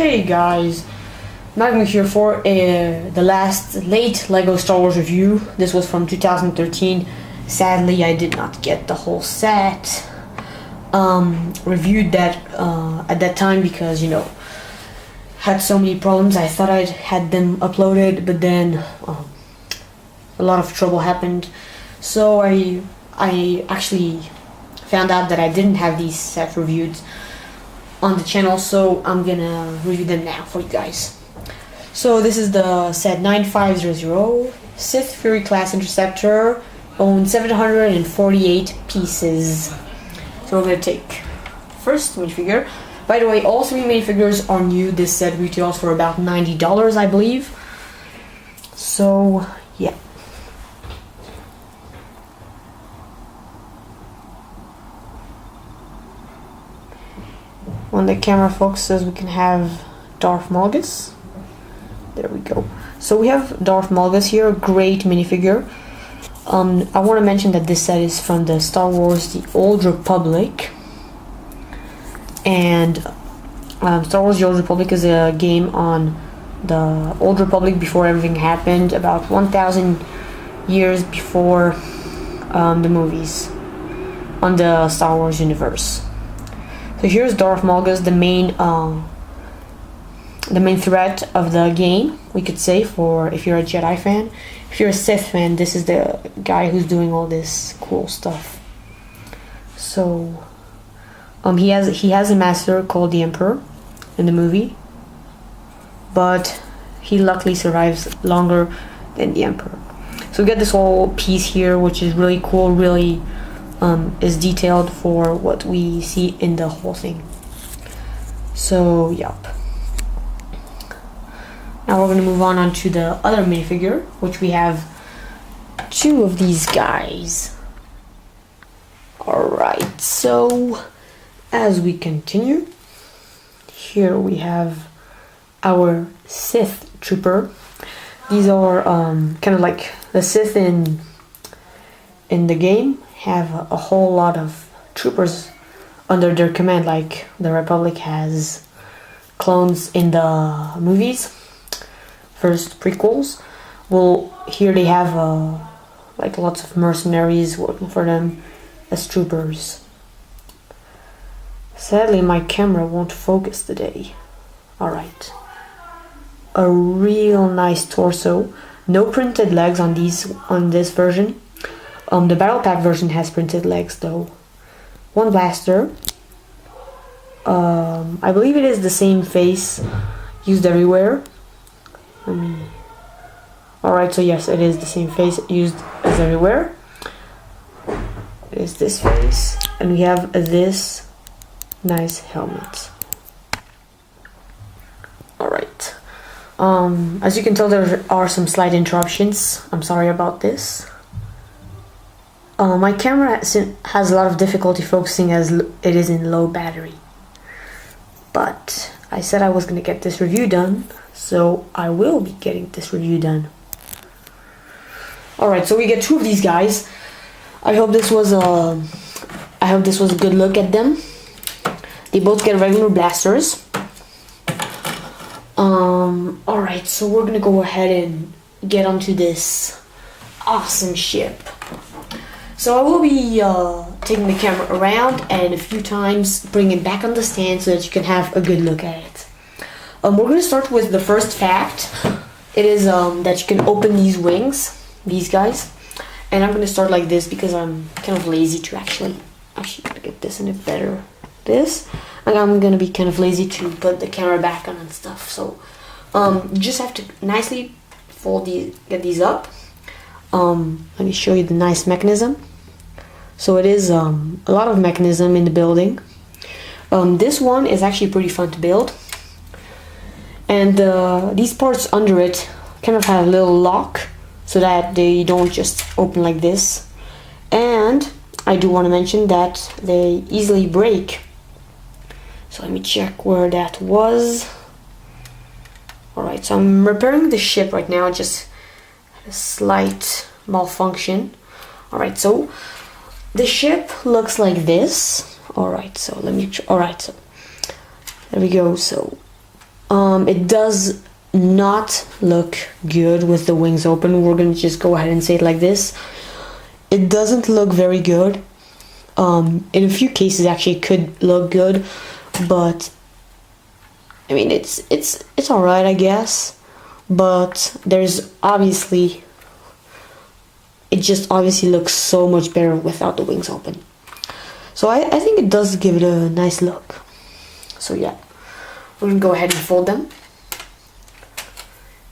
Hey guys, Magnum here for the last late LEGO Star Wars review. This was from 2013. Sadly, I did not get the whole set reviewed that at that time because, had so many problems. I thought I'd had them uploaded, but then a lot of trouble happened. So I actually found out that I didn't have these sets reviewed on the channel, so I'm gonna review them now for you guys. So this is the set 9500 Sith Fury class Interceptor, owned 748 pieces. So we're gonna take first minifigure. By the way, all three minifigures are new. This set retails for about $90, I believe. So yeah. When the camera focuses, we can have Darth Malgus. There we go. So we have Darth Malgus here, a great minifigure. I want to mention that this set is from the Star Wars The Old Republic. And Star Wars The Old Republic is a game on the Old Republic before everything happened, about 1,000 years before the movies on the Star Wars universe. So here's Darth Malgus, the main threat of the game, we could say, for if you're a Jedi fan. If you're a Sith fan, this is the guy who's doing all this cool stuff. So he has a master called the Emperor in the movie, but he luckily survives longer than the Emperor. So we get this whole piece here, which is really cool, really is detailed for what we see in the whole thing. So yup. Now we're going to move on to the other minifigure, which we have two of these guys. Alright, so as we continue, here we have our Sith Trooper. These are kind of like the Sith in the game have a whole lot of troopers under their command, like the Republic has clones in the movies, first prequels. Well, here they have like lots of mercenaries working for them as troopers. Sadly, my camera won't focus today. Alright. A real nice torso. No printed legs on this version. The Battle Pack version has printed legs though. One blaster. I believe it is the same face used everywhere. Alright, so yes, it is the same face used as everywhere. It is this face. And we have this nice helmet. Alright. As you can tell, there are some slight interruptions. I'm sorry about this. My camera has a lot of difficulty focusing as it is in low battery. But I said I was going to get this review done, so I will be getting this review done. Alright, so we get two of these guys. I hope this was a good look at them. They both get regular blasters. Alright, so we're going to go ahead and get onto this awesome ship. So I will be taking the camera around and a few times bring it back on the stand so that you can have a good look at it. We're going to start with the first fact. It is that you can open these wings, these guys. And I'm going to start like this because I'm kind of lazy to actually get this in it better. This. And I'm going to be kind of lazy to put the camera back on and stuff. So you just have to nicely get these up. Let me show you the nice mechanism. So it is a lot of mechanism in the building. This one is actually pretty fun to build. And these parts under it kind of have a little lock so that they don't just open like this. And I do want to mention that they easily break. So let me check where that was. Alright, so I'm repairing the ship right now. Just had a slight malfunction. Alright, so the ship looks like this. Alright, so let me alright, so there we go. So It does not look good with the wings open. We're gonna just go ahead and say it like this. It doesn't look very good. In a few cases actually it could look good, but I mean it's alright, I guess. But there's obviously, it just obviously looks so much better without the wings open. So I think it does give it a nice look. So yeah, we're gonna go ahead and fold them.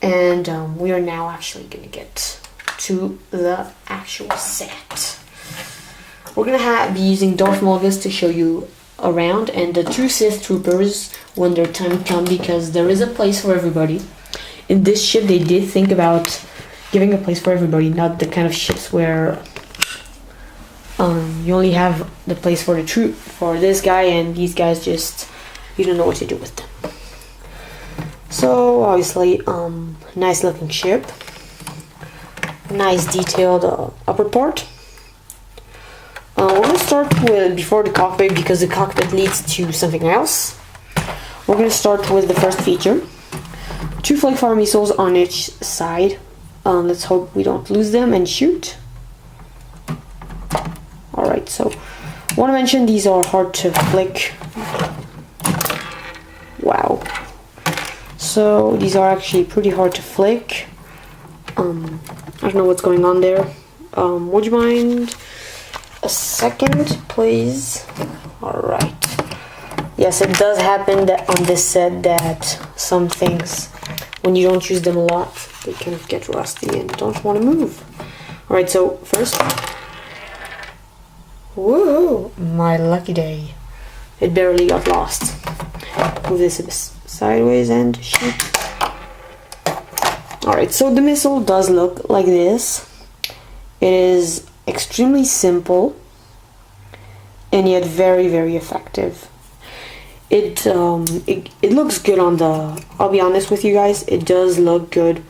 And we are now actually gonna get to the actual set. We're gonna be using Darth Malgus to show you around, and the true Sith troopers when their time comes, because there is a place for everybody. In this ship, they did think about giving a place for everybody, not the kind of ships where you only have the place for the troop, for this guy, and these guys just, you don't know what to do with them. So obviously, nice looking ship, nice detailed upper part. We're gonna start with before the cockpit, because the cockpit leads to something else. We're gonna start with the first feature. 2 flak fire missiles on each side. Let's hope we don't lose them and shoot. Alright, so I want to mention these are hard to flick. Wow. So these are actually pretty hard to flick. I don't know what's going on there. Would you mind a second, please? Alright. Yes, it does happen that on this set that some things, when you don't use them a lot, they kind of get rusty and don't want to move. Alright, so first, whoa, my lucky day. It barely got lost. Move this a bit sideways and shoot. Alright, so the missile does look like this. It is extremely simple and yet very, very effective. It looks good on the, I'll be honest with you guys, it does look good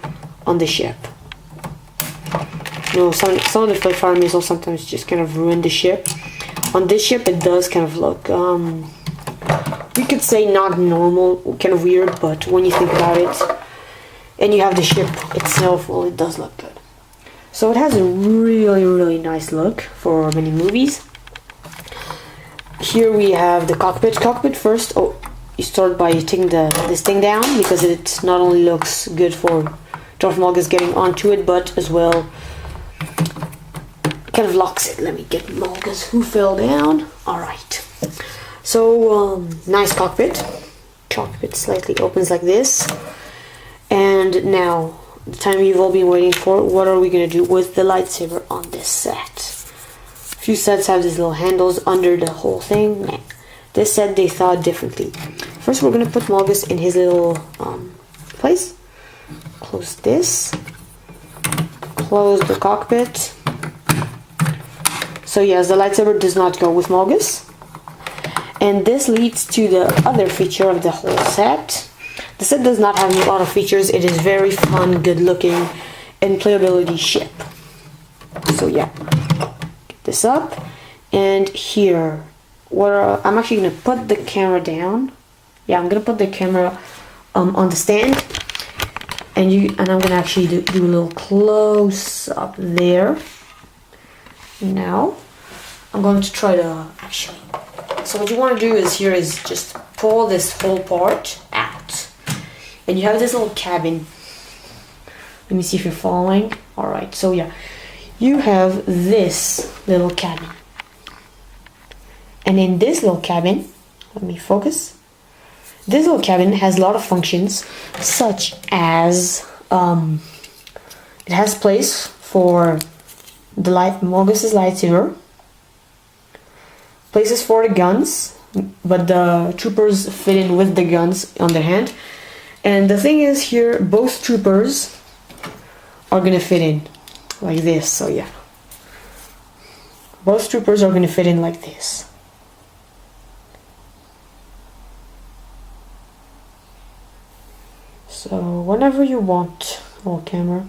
on the ship. You know, some of the flak fire missiles sometimes just kind of ruin the ship. On this ship it does kind of look, we could say not normal, kind of weird, but when you think about it, and you have the ship itself, well, it does look good. So it has a really, really nice look for many movies. Here we have the cockpit. Cockpit first, you start by taking this thing down, because it not only looks good for Darth Malgus getting onto it, but as well kind of locks it. Let me get Malgus, who fell down. Alright. So, nice cockpit. Cockpit slightly opens like this. And now, the time you've all been waiting for, what are we going to do with the lightsaber on this set? A few sets have these little handles under the whole thing. Nah. This set they thought differently. First we're going to put Malgus in his little place. Close this. Close the cockpit. So yes, the lightsaber does not go with Malgus. And this leads to the other feature of the whole set. The set does not have a lot of features. It is very fun, good looking, and playability ship. So yeah, get this up, and here, I'm actually gonna put the camera down. Yeah, I'm gonna put the camera on the stand, and I'm gonna actually do a little close up there. Now, I'm going to try to actually. So what you want to do is just pull this whole part out. And you have this little cabin. Let me see if you're following. Alright, so yeah. You have this little cabin. And in this little cabin, let me focus. This little cabin has a lot of functions, such as it has place for the Malgus's lightsaber. Places for the guns, but the troopers fit in with the guns on their hand. And the thing is here, both troopers are gonna fit in like this, so yeah. Both troopers are gonna fit in like this. So whenever you want, little camera.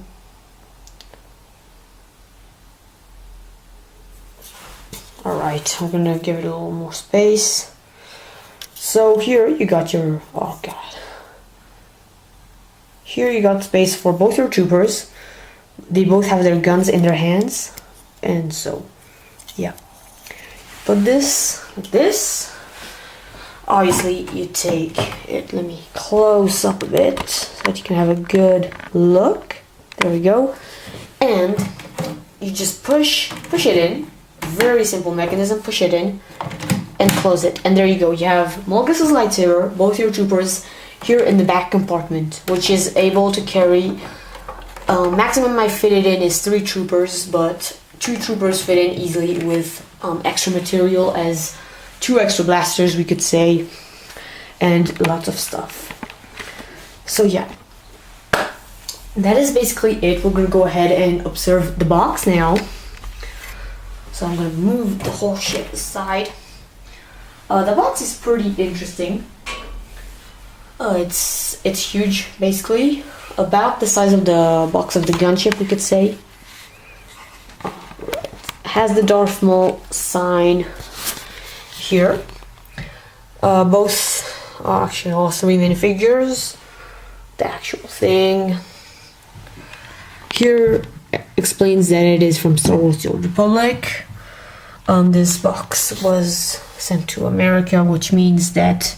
Alright, I'm gonna give it a little more space. So here you got your, oh god. here you got space for both your troopers. They both have their guns in their hands, and so yeah. But this, like this, obviously you take it. Let me close up a bit so that you can have a good look. There we go. And you just push it in. Very simple mechanism. Push it in and close it. And there you go. You have Mulgus's lightsaber, both your troopers, here in the back compartment, which is able to carry. Maximum I fitted in is 3 troopers, but 2 troopers fit in easily with extra material as 2 extra blasters, we could say, and lots of stuff. So yeah, that is basically it. We're gonna go ahead and observe the box now. So I'm gonna move the whole ship aside. The box is pretty interesting. It's huge, basically, about the size of the box of the gunship, we could say. Has the Darth Maul sign here. Actually all 3 minifigures. The actual thing here explains that it is from Star Wars: The Old Republic. This box was sent to America, which means that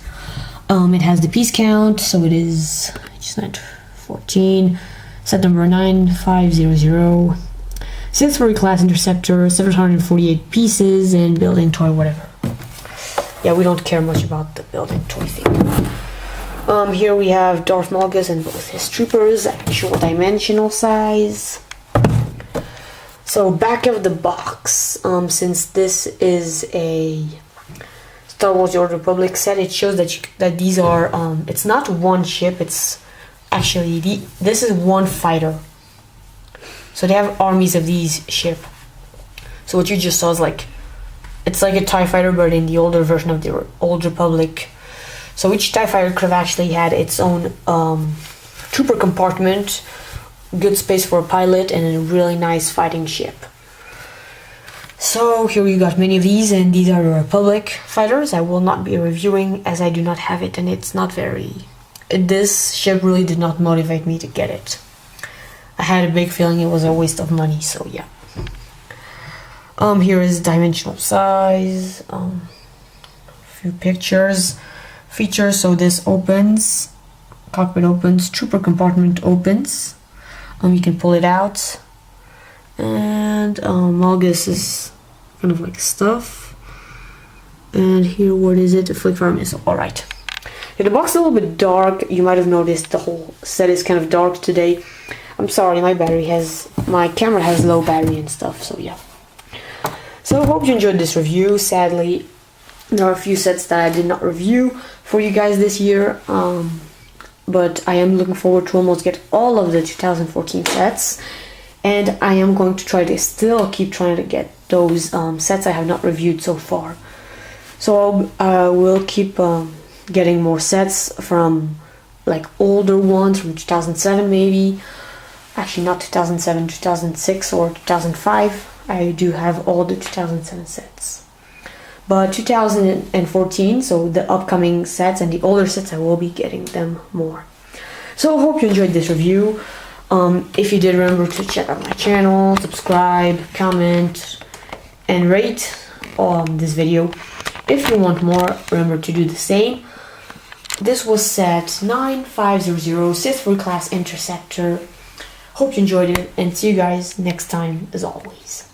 it has the piece count, so it is just not 14, set number 9500, Sith class Interceptor, 748 pieces, and building toy, whatever. Yeah, we don't care much about the building toy thing. Here we have Darth Malgus and both his troopers, actual dimensional size. So back of the box, since this is a Star Wars: The Old Republic set, it shows that these are it's not one ship. It's actually this is one fighter. So they have armies of these ship. So what you just saw is it's like a TIE fighter, but in the older version of the Old Republic. So each TIE fighter could have actually had its own trooper compartment, good space for a pilot, and a really nice fighting ship. So here you got many of these, and these are the Republic fighters. I will not be reviewing as I do not have it, and it's not very... This ship really did not motivate me to get it. I had a big feeling it was a waste of money, so yeah. Here is dimensional size, a few features. So this opens, cockpit opens, trooper compartment opens. You can pull it out, and Malgus is kind of like stuff. And here, what is it? A flick fire missile. All right. Yeah, the box is a little bit dark. You might have noticed the whole set is kind of dark today. I'm sorry, my camera has low battery and stuff. So yeah. So I hope you enjoyed this review. Sadly, there are a few sets that I did not review for you guys this year. But I am looking forward to almost get all of the 2014 sets, and I am going to try to still keep trying to get those sets I have not reviewed so far. So I will keep getting more sets from like older ones from 2007 maybe. Actually not 2007, 2006 or 2005. I do have all the 2007 sets. But 2014, so the upcoming sets and the older sets, I will be getting them more. So I hope you enjoyed this review. If you did, remember to check out my channel, subscribe, comment, and rate this video. If you want more, remember to do the same. This was set 9500 Sith class Interceptor. Hope you enjoyed it, and see you guys next time as always.